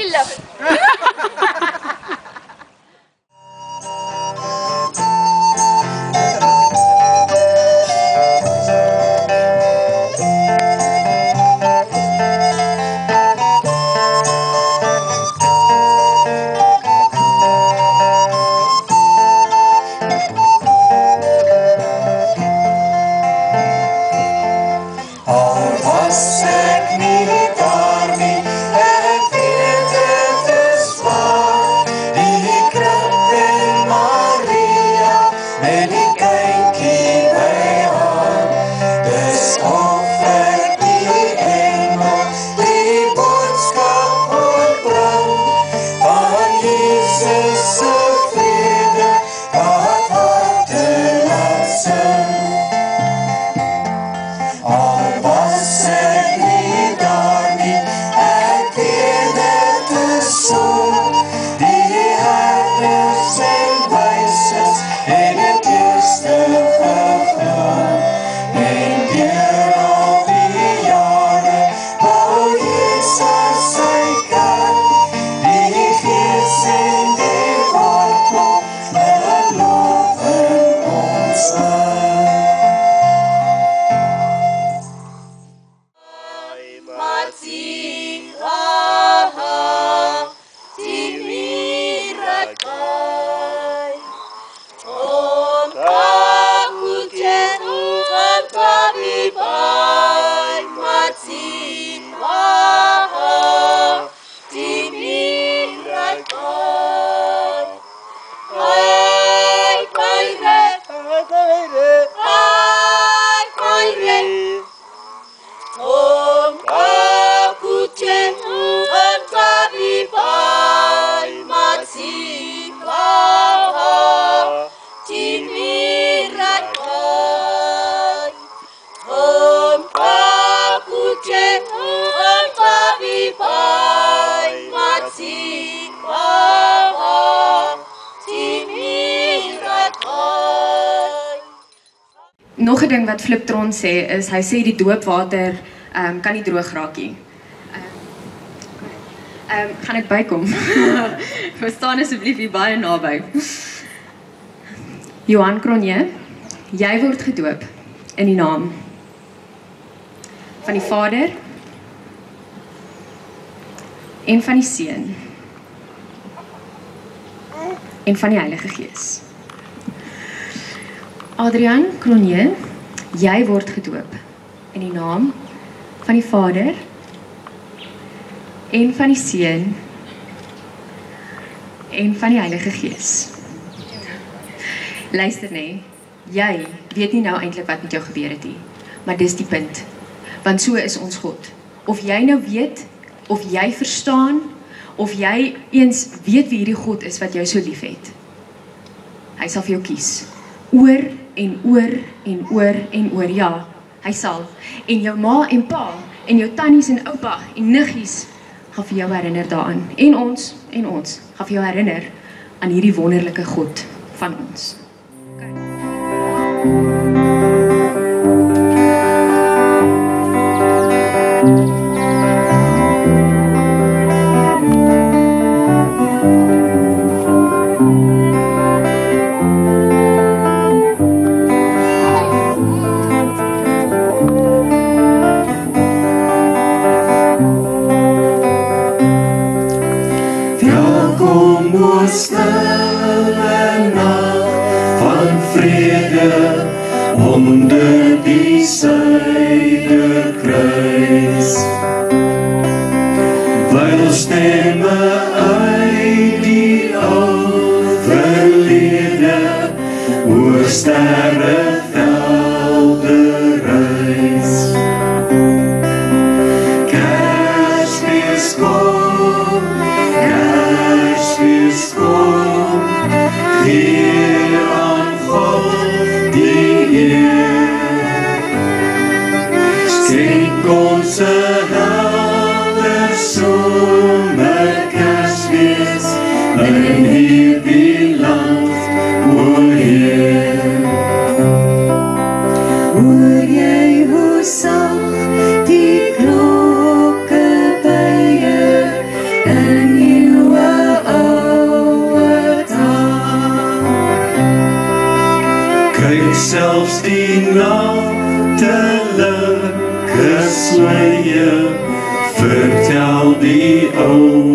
I love it. Nog 'n ding wat Fliptron sê is, hy sê die doopwater kan nie droog raak nie. Gaan ek bykom? Verstaan asseblief hier baie naby. Johan Cronje, jy word gedoop in die naam van die Vader en van die Seun en van die Heilige Gees. Adrian Cronje, jy word gedoop in die naam van die Vader en van die Seun en van die Heilige Gees. Luister nee, jy weet nie nou eintlik wat met jou gebeur het nie, maar dis die punt, want so is ons God. Of jy nou weet, of jy verstaan, of jy eens weet wie hierdie God is wat jou so lief het, hy sal vir jou kies. Oor en oor en oor en oor, ja, hy sal. En jou ma en pa, en jou tannies en oupa en niggies, gaan vir jou herinner daaraan. En ons, gaan vir jou herinner aan hierdie wonderlike God van ons. Stille nacht van vrede onder die Suiderkruis. Wyl stemme uit die ou verlede oor sterrevelde reis. Kersfees kom, Kersfees kom, gee aan God die eer. selfs die nagtelike sluier vertel die ou